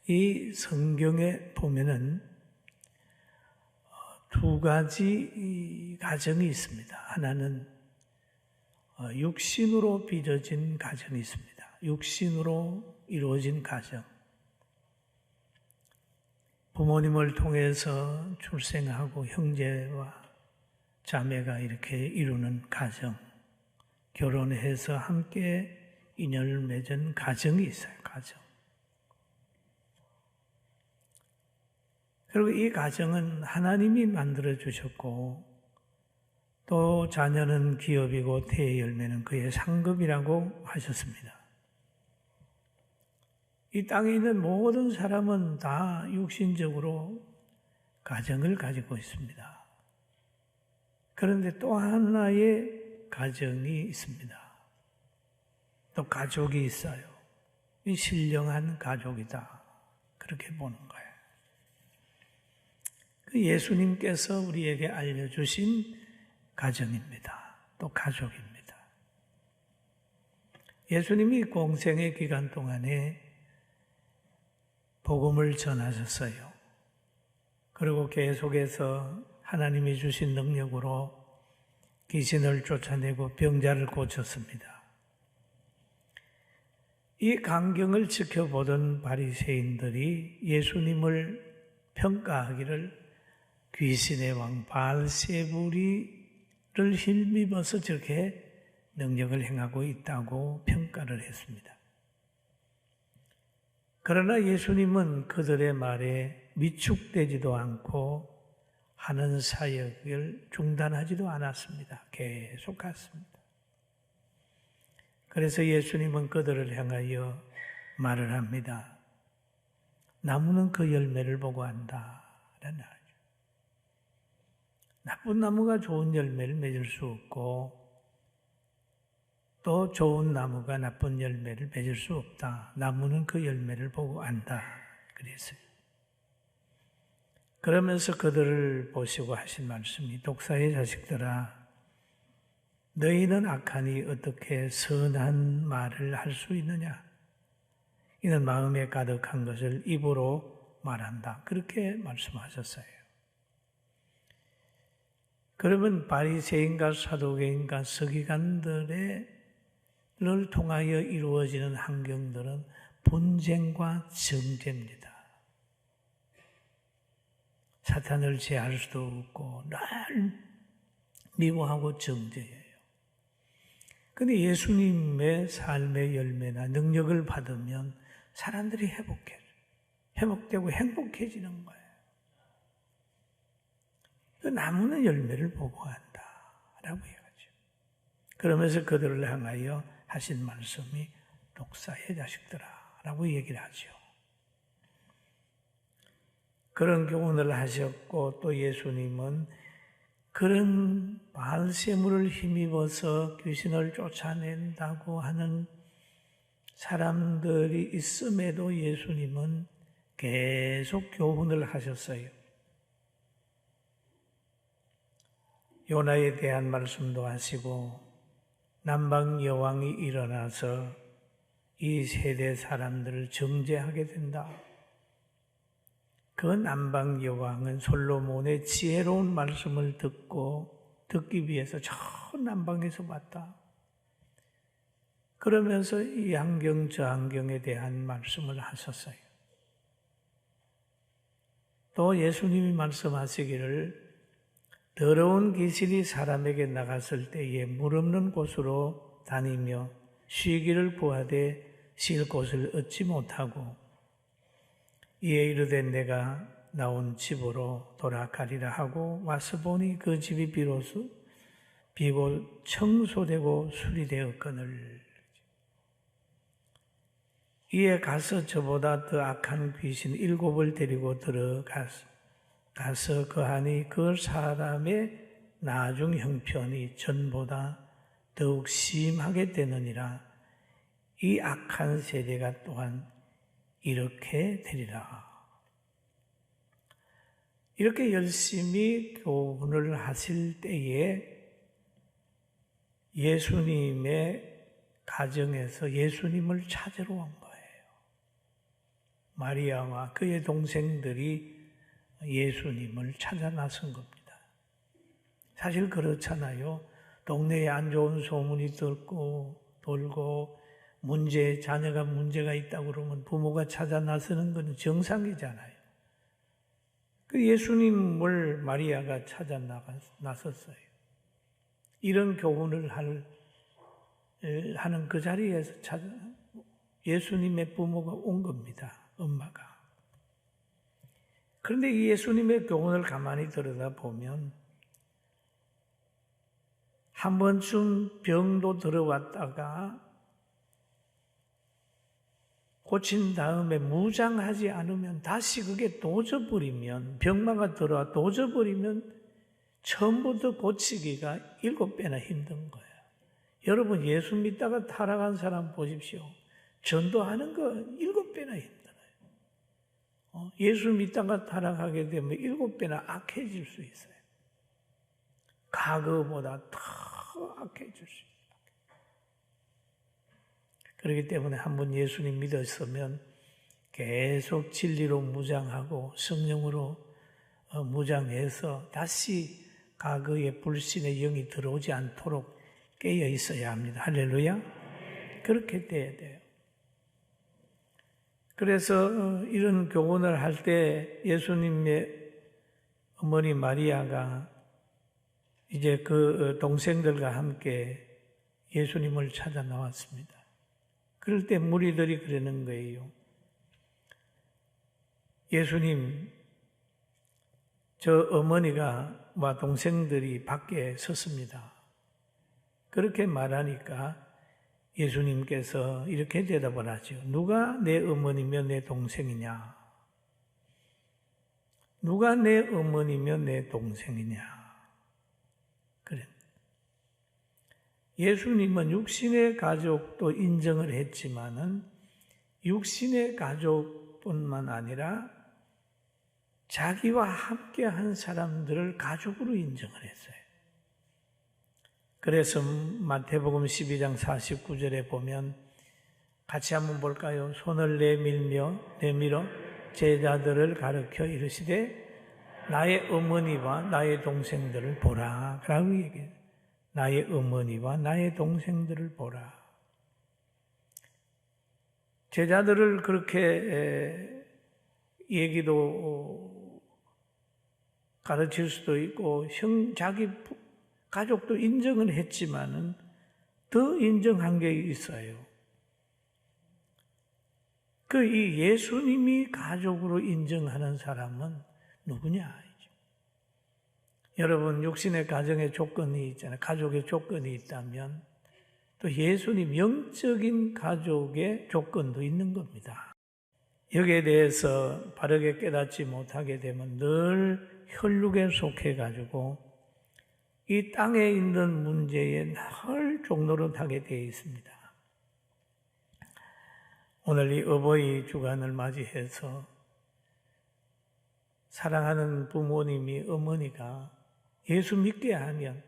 이 성경에 보면은 두 가지 가정이 있습니다. 하나는 육신으로 빚어진 가정이 있습니다. 육신으로 이루어진 가정. 부모님을 통해서 출생하고 형제와 자매가 이렇게 이루는 가정. 결혼해서 함께 인연을 맺은 가정이 있어요. 가정. 그리고 이 가정은 하나님이 만들어 주셨고 또 자녀는 기업이고 태의 열매는 그의 상급이라고 하셨습니다. 이 땅에 있는 모든 사람은 다 육신적으로 가정을 가지고 있습니다. 그런데 또 하나의 가정이 있습니다. 또 가족이 있어요. 이 신령한 가족이다. 그렇게 보는 거예요. 그 예수님께서 우리에게 알려주신 가정입니다. 또 가족입니다. 예수님이 공생의 기간 동안에 복음을 전하셨어요. 그리고 계속해서 하나님이 주신 능력으로 귀신을 쫓아내고 병자를 고쳤습니다. 이 광경을 지켜보던 바리새인들이 예수님을 평가하기를 귀신의 왕 바알세불을 힘입어서 저렇게 능력을 행하고 있다고 평가를 했습니다. 그러나 예수님은 그들의 말에 위축되지도 않고 하는 사역을 중단하지도 않았습니다. 계속 갔습니다. 그래서 예수님은 그들을 향하여 말을 합니다. 나무는 그 열매를 보고 안다. 라는 말이죠. 나쁜 나무가 좋은 열매를 맺을 수 없고 또 좋은 나무가 나쁜 열매를 맺을 수 없다. 나무는 그 열매를 보고 안다. 그랬어요. 그러면서 그들을 보시고 하신 말씀이 독사의 자식들아 너희는 악하니 어떻게 선한 말을 할 수 있느냐? 이는 마음에 가득한 것을 입으로 말한다. 그렇게 말씀하셨어요. 그러면 바리새인과 사두개인과 서기관들을 통하여 이루어지는 환경들은 분쟁과 정죄입니다. 사탄을 제할 수도 없고 늘 미워하고 정죄해요. 그런데 예수님의 삶의 열매나 능력을 받으면 사람들이 회복되고 행복해지는 거예요. 그 나무는 열매를 보고 한다라고 얘기하죠. 그러면서 그들을 향하여 하신 말씀이 독사의 자식들아라고 얘기를 하죠. 그런 교훈을 하셨고 또 예수님은 그런 바알세불을 힘입어서 귀신을 쫓아낸다고 하는 사람들이 있음에도 예수님은 계속 교훈을 하셨어요. 요나에 대한 말씀도 하시고 남방 여왕이 일어나서 이 세대 사람들을 정죄하게 된다. 그 남방 여왕은 솔로몬의 지혜로운 말씀을 듣기 위해서 저 남방에서 왔다. 그러면서 이 환경 저 환경에 대한 말씀을 하셨어요. 또 예수님이 말씀하시기를 더러운 귀신이 사람에게 나갔을 때에 물 없는 곳으로 다니며 쉬기를 구하되 쉴 곳을 얻지 못하고 이에 이르되 내가 나온 집으로 돌아가리라 하고 와서 보니 그 집이 비로소 비고 청소되고 수리되었거늘 이에 가서 저보다 더 악한 귀신 7을 데리고 들어가서 거하니 그 사람의 나중 형편이 전보다 더욱 심하게 되느니라. 이 악한 세대가 또한 이렇게 되리라. 이렇게 열심히 교훈을 하실 때에 예수님의 가정에서 예수님을 찾으러 온 거예요. 마리아와 그의 동생들이 예수님을 찾아 나선 겁니다. 사실 그렇잖아요. 동네에 안 좋은 소문이 돌고 자녀가 문제가 있다고 그러면 부모가 찾아 나서는 건 정상이잖아요. 그 예수님을 마리아가 찾아 나섰어요. 이런 교훈을 하는 그 자리에서 예수님의 부모가 온 겁니다. 엄마가. 그런데 이 예수님의 교훈을 가만히 들여다보면 한 번쯤 병도 들어왔다가 고친 다음에 무장하지 않으면 다시 그게 도져버리면 병마가 들어와 도져버리면 처음부터 고치기가 7배나 힘든 거예요. 여러분 예수 믿다가 타락한 사람 보십시오. 전도하는 거 7배나 힘들어요. 예수 믿다가 타락하게 되면 7배나 악해질 수 있어요. 과거보다 더 악해질 수 있어요. 그렇기 때문에 한번 예수님 믿었으면 계속 진리로 무장하고 성령으로 무장해서 다시 과거의 불신의 영이 들어오지 않도록 깨어 있어야 합니다. 할렐루야. 그렇게 돼야 돼요. 그래서 이런 교훈을 할 때 예수님의 어머니 마리아가 이제 그 동생들과 함께 예수님을 찾아 나왔습니다. 그럴 때 무리들이 그러는 거예요. 예수님, 저 어머니가 동생들이 밖에 섰습니다. 그렇게 말하니까 예수님께서 이렇게 대답을 하죠. 누가 내 어머니며 내 동생이냐? 누가 내 어머니며 내 동생이냐? 그래. 예수님은 육신의 가족도 인정을 했지만은 육신의 가족뿐만 아니라 자기와 함께 한 사람들을 가족으로 인정을 했어요. 그래서 마태복음 12장 49절에 보면 같이 한번 볼까요? 손을 내밀어 제자들을 가르쳐 이르시되 나의 어머니와 나의 동생들을 보라. 라고 얘기해요. 나의 어머니와 나의 동생들을 보라. 제자들을 그렇게 얘기도 가르칠 수도 있고 자기 가족도 인정을 했지만은 더 인정한 게 있어요. 이 예수님이 가족으로 인정하는 사람은 누구냐? 여러분 육신의 가정의 조건이 있잖아요. 가족의 조건이 있다면 또 예수님 영적인 가족의 조건도 있는 겁니다. 여기에 대해서 바르게 깨닫지 못하게 되면 늘 혈육에 속해가지고 이 땅에 있는 문제에 늘 종노릇하게 되어 있습니다. 오늘 이 어버이 주간을 맞이해서 사랑하는 부모님이 어머니가 예수 믿게 하면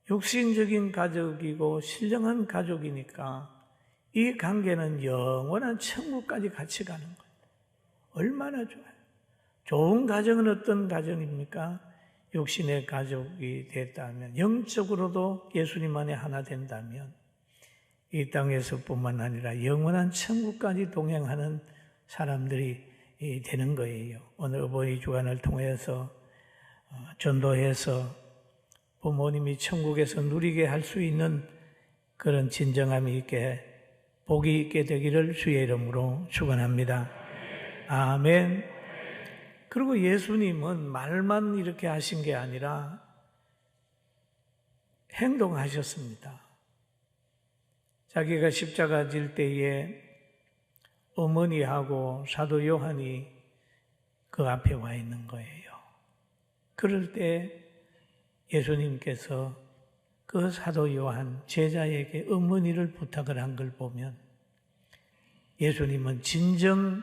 육신적인 가족이고 신령한 가족이니까 이 관계는 영원한 천국까지 같이 가는 거예요. 얼마나 좋아요. 좋은 가정은 어떤 가정입니까? 육신의 가족이 됐다면 영적으로도 예수님 안에 하나 된다면 이 땅에서뿐만 아니라 영원한 천국까지 동행하는 사람들이 되는 거예요. 오늘 어버이 주간을 통해서 전도해서 부모님이 천국에서 누리게 할 수 있는 그런 진정함이 있게 복이 있게 되기를 주의 이름으로 축원합니다. 아멘. 그리고 예수님은 말만 이렇게 하신 게 아니라 행동하셨습니다. 자기가 십자가 질 때에 어머니하고 사도 요한이 그 앞에 와 있는 거예요. 그럴 때 예수님께서 그 사도 요한 제자에게 어머니를 부탁을 한 걸 보면 예수님은 진정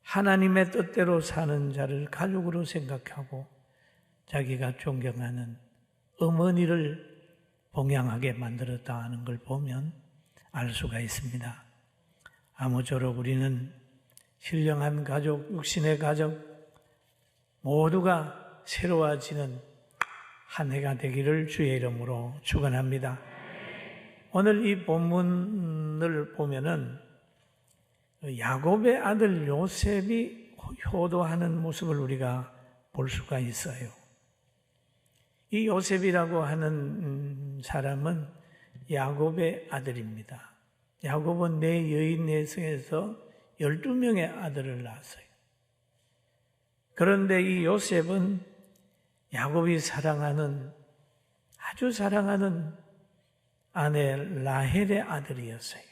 하나님의 뜻대로 사는 자를 가족으로 생각하고 자기가 존경하는 어머니를 봉양하게 만들었다 하는 걸 보면 알 수가 있습니다. 아무쪼록 우리는 신령한 가족, 육신의 가족 모두가 새로워지는 한 해가 되기를 주의 이름으로 축원합니다. 오늘 이 본문을 보면은 야곱의 아들 요셉이 효도하는 모습을 우리가 볼 수가 있어요. 이 요셉이라고 하는 사람은 야곱의 아들입니다. 야곱은 네 여인 내성에서 12명의 아들을 낳았어요. 그런데 이 요셉은 야곱이 아주 사랑하는 아내 라헬의 아들이었어요.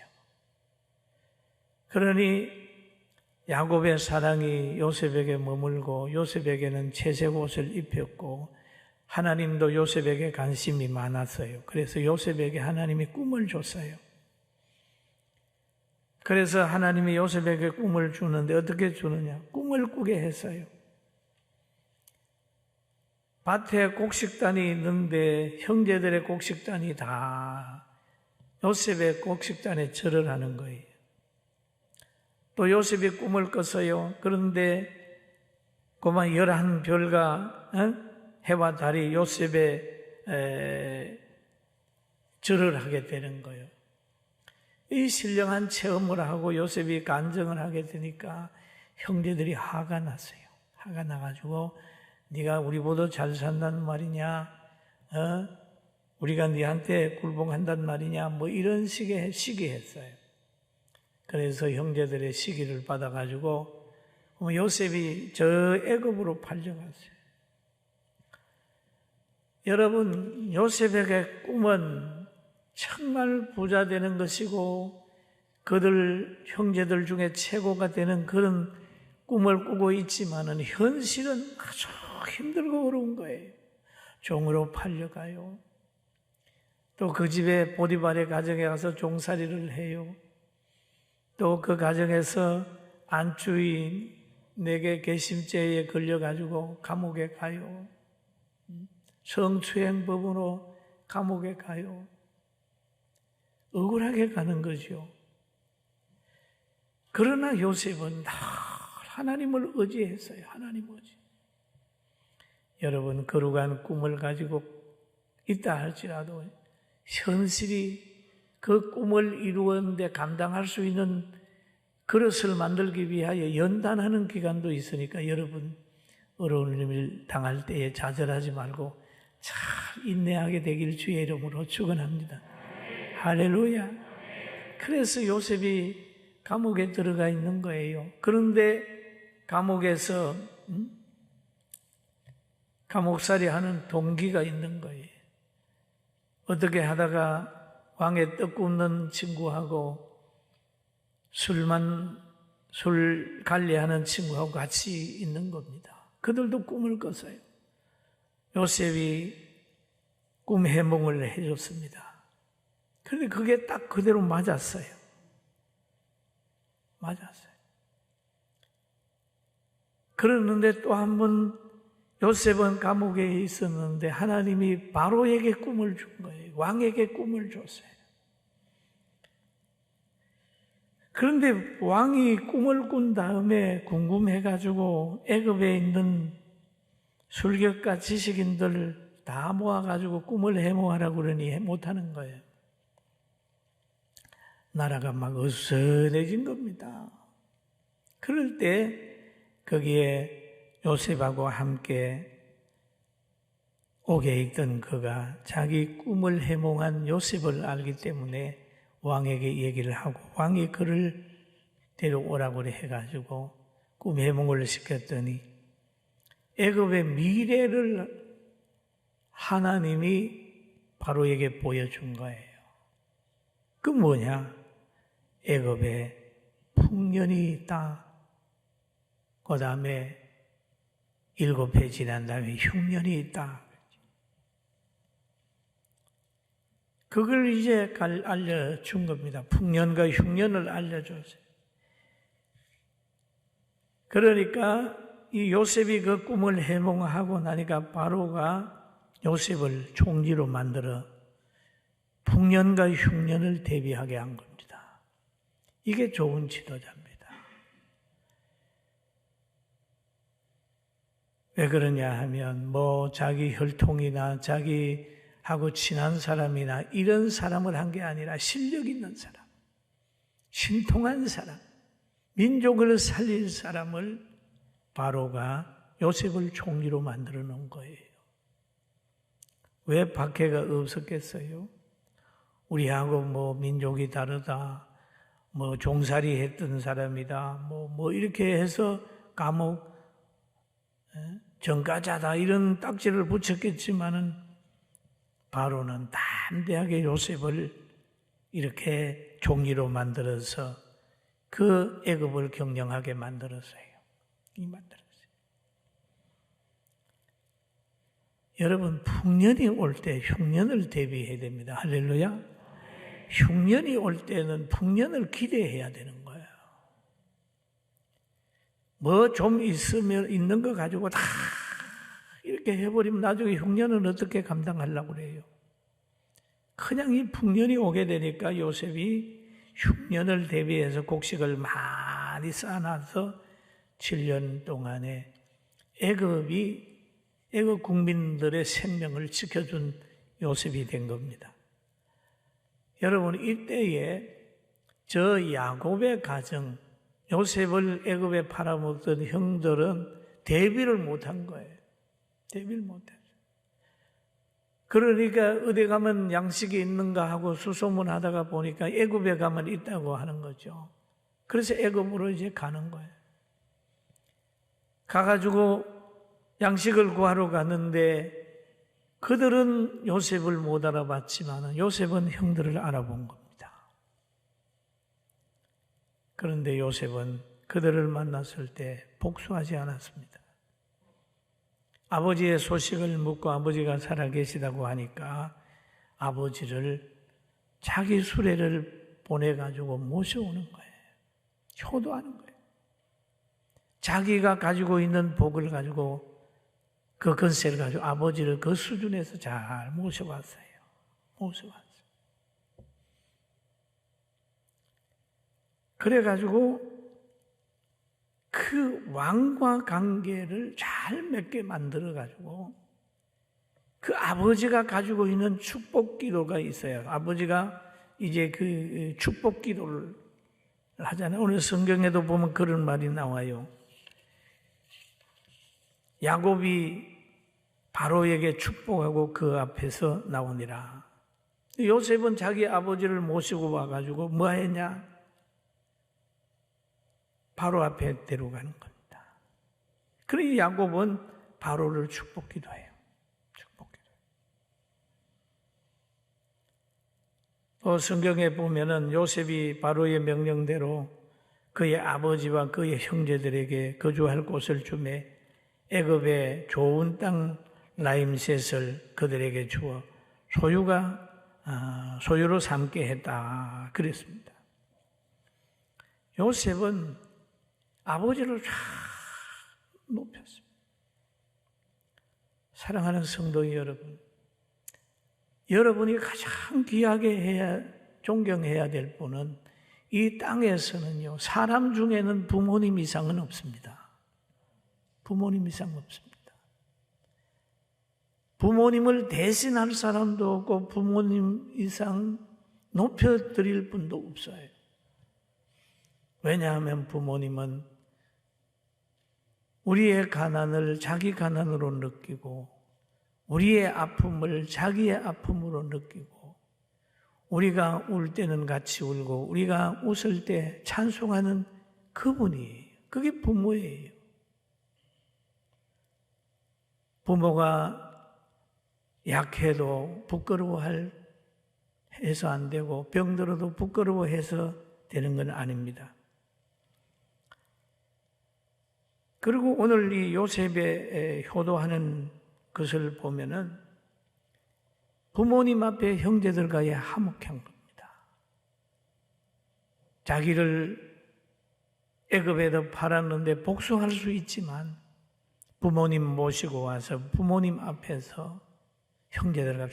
그러니 야곱의 사랑이 요셉에게 머물고 요셉에게는 채색 옷을 입혔고 하나님도 요셉에게 관심이 많았어요. 그래서 요셉에게 하나님이 꿈을 줬어요. 그래서 하나님이 요셉에게 꿈을 주는데 어떻게 주느냐? 꿈을 꾸게 했어요. 밭에 곡식단이 있는데 형제들의 곡식단이 다 요셉의 곡식단에 절을 하는 거예요. 또 요셉이 꿈을 꿨어요. 그런데 그만 11별과 해와 달이 요셉의 절을 하게 되는 거예요. 이 신령한 체험을 하고 요셉이 간증을 하게 되니까 형제들이 화가 났어요. 화가 나가지고 네가 우리보다 잘 산다는 말이냐? 우리가 네한테 굴복한단 말이냐? 뭐 이런 식의 시기했어요. 그래서 형제들의 시기를 받아가지고 요셉이 저 애굽으로 팔려갔어요. 여러분, 요셉에게 꿈은 정말 부자 되는 것이고 그들 형제들 중에 최고가 되는 그런 꿈을 꾸고 있지만은 현실은 아주 힘들고 어려운 거예요. 종으로 팔려가요. 또 그 집에 보디발의 가정에 가서 종살이를 해요. 또 그 가정에서 안주인에게 괘씸죄에 걸려가지고 감옥에 가요. 성추행법으로 감옥에 가요. 억울하게 가는 거죠. 그러나 요셉은 다 하나님을 의지했어요. 하나님 의지. 여러분, 거룩한 꿈을 가지고 있다 할지라도 현실이 그 꿈을 이루었는데 감당할 수 있는 그릇을 만들기 위하여 연단하는 기간도 있으니까 여러분, 어려운 일을 당할 때에 좌절하지 말고 잘 인내하게 되길 주의 이름으로 축원합니다. 할렐루야. 그래서 요셉이 감옥에 들어가 있는 거예요. 그런데 감옥에서 감옥살이 하는 동기가 있는 거예요. 어떻게 하다가 왕의 떡 굽는 친구하고 술 관리하는 친구하고 같이 있는 겁니다. 그들도 꿈을 꿨어요. 요셉이 꿈 해몽을 해줬습니다. 그런데 그게 딱 그대로 맞았어요. 그랬는데 또 한 번 요셉은 감옥에 있었는데 하나님이 바로에게 꿈을 준 거예요. 왕에게 꿈을 줬어요. 그런데 왕이 꿈을 꾼 다음에 궁금해가지고 애굽에 있는 술객과 지식인들 다 모아가지고 꿈을 해몽하라고 그러니 못하는 거예요. 나라가 막 어수선해진 겁니다. 그럴 때 거기에 요셉하고 함께 옥에 있던 그가 자기 꿈을 해몽한 요셉을 알기 때문에 왕에게 얘기를 하고 왕이 그를 데려오라고 해가지고 꿈 해몽을 시켰더니 애굽의 미래를 하나님이 바로에게 보여준 거예요. 그 뭐냐? 애굽에 풍년이 있다. 그 다음에 7해 지난 다음에 흉년이 있다. 그걸 이제 알려준 겁니다. 풍년과 흉년을 알려줬어요. 그러니까 이 요셉이 그 꿈을 해몽하고 나니까 바로가 요셉을 총리로 만들어 풍년과 흉년을 대비하게 한 겁니다. 이게 좋은 지도자입니다. 왜 그러냐 하면 자기 혈통이나 자기하고 친한 사람이나 이런 사람을 한 게 아니라 실력 있는 사람, 신통한 사람, 민족을 살릴 사람을 바로가 요셉을 총리로 만들어 놓은 거예요. 왜 박해가 없었겠어요? 우리하고 민족이 다르다, 종살이 했던 사람이다, 이렇게 해서 감옥, 전과자다, 이런 딱지를 붙였겠지만은, 바로는 담대하게 요셉을 이렇게 총리로 만들어서 그 애굽을 경영하게 만들었어요. 여러분, 풍년이 올 때 흉년을 대비해야 됩니다. 할렐루야. 흉년이 올 때는 풍년을 기대해야 되는 거예요. 좀 있는 거 가지고 다 이렇게 해버리면 나중에 흉년은 어떻게 감당하려고 그래요? 그냥 이 풍년이 오게 되니까 요셉이 흉년을 대비해서 곡식을 많이 쌓아놔서 7년 동안에 애굽 국민들의 생명을 지켜준 요셉이 된 겁니다. 여러분, 이때에 저 야곱의 가정, 요셉을 애굽에 팔아먹던 형들은 대비를 못한 거예요. 대비를 못했어요. 그러니까 어디 가면 양식이 있는가 하고 수소문하다가 보니까 애굽에 가면 있다고 하는 거죠. 그래서 애굽으로 이제 가는 거예요. 가가지고 양식을 구하러 갔는데 그들은 요셉을 못 알아봤지만 요셉은 형들을 알아본 겁니다. 그런데 요셉은 그들을 만났을 때 복수하지 않았습니다. 아버지의 소식을 묻고 아버지가 살아계시다고 하니까 아버지를 자기 수레를 보내가지고 모셔오는 거예요. 효도하는 거예요. 자기가 가지고 있는 복을 가지고 그 건세를 가지고 아버지를 그 수준에서 잘 모셔왔어요. 그래가지고 그 왕과 관계를 잘 맺게 만들어가지고 그 아버지가 가지고 있는 축복 기도가 있어요. 아버지가 이제 그 축복 기도를 하잖아요. 오늘 성경에도 보면 그런 말이 나와요. 야곱이 바로에게 축복하고 그 앞에서 나오니라. 요셉은 자기 아버지를 모시고 와가지고 뭐 했냐? 바로 앞에 데려가는 겁니다. 그러니 야곱은 바로를 축복기도 해요. 성경에 보면은 요셉이 바로의 명령대로 그의 아버지와 그의 형제들에게 거주할 곳을 주매 애굽의 좋은 땅 라임셋을 그들에게 주어 소유로 삼게 했다 그랬습니다. 요셉은 아버지를 쫙 높였습니다. 사랑하는 성도 여러분, 여러분이 가장 귀하게 존경해야 될 분은 이 땅에서는요, 사람 중에는 부모님 이상은 없습니다. 부모님 이상 없습니다. 부모님을 대신할 사람도 없고 부모님 이상 높여드릴 분도 없어요. 왜냐하면 부모님은 우리의 가난을 자기 가난으로 느끼고 우리의 아픔을 자기의 아픔으로 느끼고 우리가 울 때는 같이 울고 우리가 웃을 때 찬송하는 그분이에요. 그게 부모예요. 부모가 약해도 부끄러워해서 안 되고 병들어도 부끄러워해서 되는 건 아닙니다. 그리고 오늘 이 요셉의 효도하는 것을 보면은 부모님 앞에 형제들과의 화목한 겁니다. 자기를 애굽에도 팔았는데 복수할 수 있지만 부모님 모시고 와서 부모님 앞에서 형제들과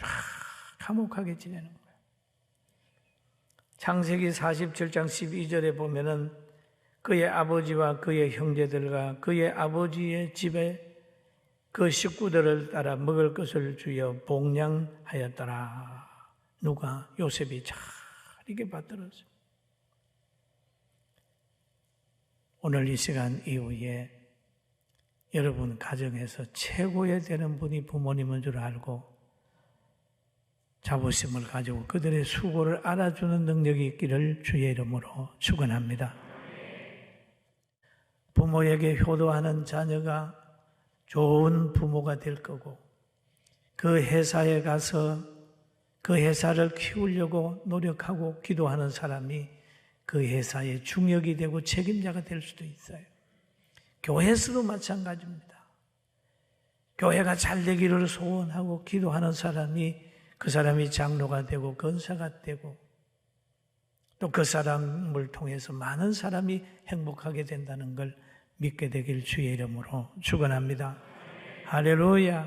화목하게 지내는 거예요. 창세기 47장 12절에 보면은 그의 아버지와 그의 형제들과 그의 아버지의 집에 그 식구들을 따라 먹을 것을 주여 복량하였더라. 누가? 요셉이 잘 이게 받들었어요. 오늘 이 시간 이후에 여러분 가정에서 최고의 되는 분이 부모님인 줄 알고 자부심을 가지고 그들의 수고를 알아주는 능력이 있기를 주의 이름으로 축원합니다. 부모에게 효도하는 자녀가 좋은 부모가 될 거고 그 회사에 가서 그 회사를 키우려고 노력하고 기도하는 사람이 그 회사의 중역이 되고 책임자가 될 수도 있어요. 교회에서도 마찬가지입니다. 교회가 잘 되기를 소원하고 기도하는 사람이 그 사람이 장로가 되고 권사가 되고 또 그 사람을 통해서 많은 사람이 행복하게 된다는 걸 믿게 되길 주의 이름으로 축원합니다. 할렐루야.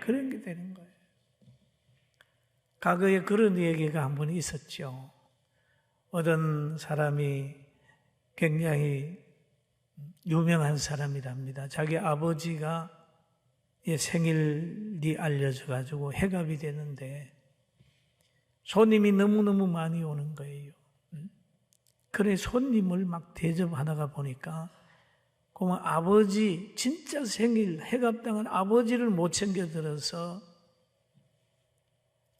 그런 게 되는 거예요. 과거에 그런 얘기가 한 번 있었죠. 어떤 사람이 굉장히 유명한 사람이랍니다. 자기 아버지가 생일이 알려져 가지고 해갑이 되는데 손님이 너무너무 많이 오는 거예요. 그래 손님을 막 대접하다가 보니까 그러면 아버지 진짜 생일 해갑당한 아버지를 못 챙겨들어서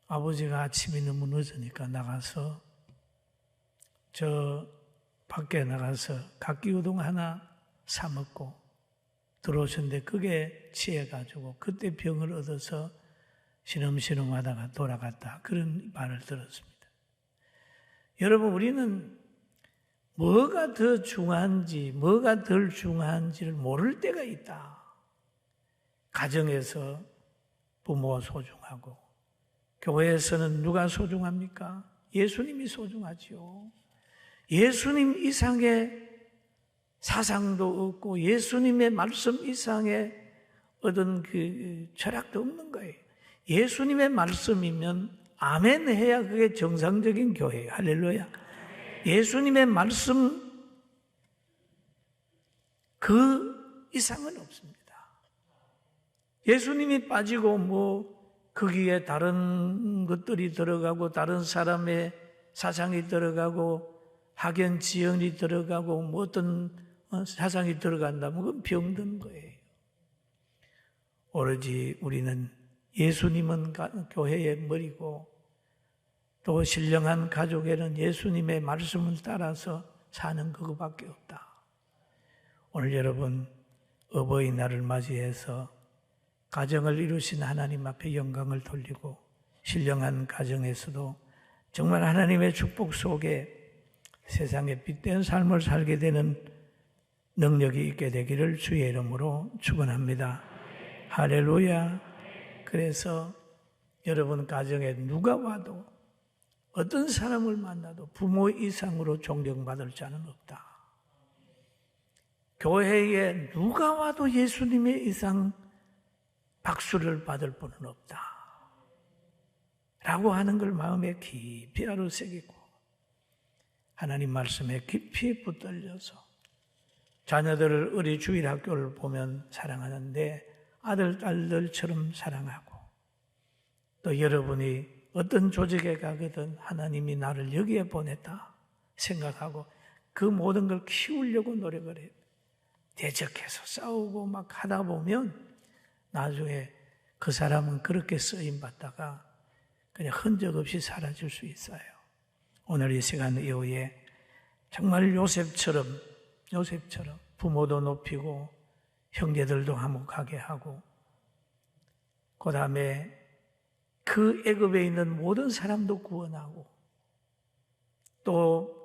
아버지가 아침이 너무 늦으니까 나가서 저 밖에 나가서 각기우동 하나 사 먹고 들어오셨는데 그게 취해가지고 그때 병을 얻어서 시름시름 하다가 돌아갔다. 그런 말을 들었습니다. 여러분 우리는 뭐가 더 중요한지 뭐가 덜 중요한지를 모를 때가 있다. 가정에서 부모가 소중하고 교회에서는 누가 소중합니까? 예수님이 소중하지요. 예수님 이상의 사상도 없고 예수님의 말씀 이상의 어떤 그 철학도 없는 거예요. 예수님의 말씀이면 아멘 해야 그게 정상적인 교회예요. 할렐루야. 예수님의 말씀 그 이상은 없습니다. 예수님이 빠지고 뭐 거기에 다른 것들이 들어가고 다른 사람의 사상이 들어가고 학연 지연이 들어가고 뭐 어떤 사상이 들어간다면 그건 병든 거예요. 오로지 우리는 예수님은 교회의 머리고 또 신령한 가족에는 예수님의 말씀을 따라서 사는 그거밖에 없다. 오늘 여러분 어버이날을 맞이해서 가정을 이루신 하나님 앞에 영광을 돌리고 신령한 가정에서도 정말 하나님의 축복 속에 세상에 빛된 삶을 살게 되는 능력이 있게 되기를 주의 이름으로 축원합니다. 할렐루야. 그래서 여러분 가정에 누가 와도 어떤 사람을 만나도 부모 이상으로 존경받을 자는 없다. 교회에 누가 와도 예수님의 이상 박수를 받을 분은 없다. 라고 하는 걸 마음에 깊이 아로새기고 하나님 말씀에 깊이 붙들려서 자녀들을 우리 주일학교를 보면 사랑하는데 아들, 딸들처럼 사랑하고 또 여러분이 어떤 조직에 가거든 하나님이 나를 여기에 보냈다 생각하고 그 모든 걸 키우려고 노력을 해요. 대적해서 싸우고 막 하다 보면 나중에 그 사람은 그렇게 쓰임받다가 그냥 흔적 없이 사라질 수 있어요. 오늘 이 시간 이후에 정말 요셉처럼 부모도 높이고 형제들도 화목하게 하고 그 다음에 그 애굽에 있는 모든 사람도 구원하고 또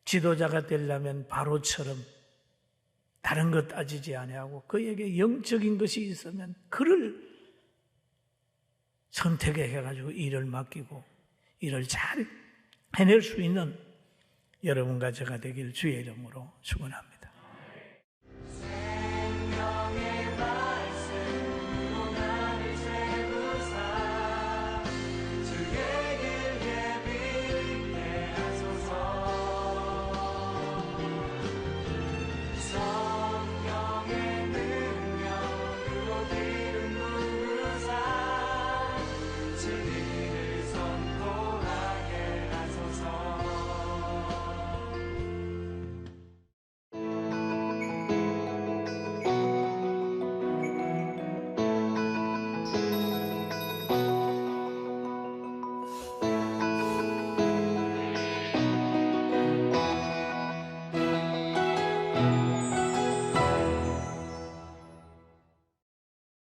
지도자가 되려면 바로처럼 다른 것 따지지 아니하고 그에게 영적인 것이 있으면 그를 선택해가지고 일을 맡기고 일을 잘 해낼 수 있는 여러분과 제가 되길 주의 이름으로 축원합니다.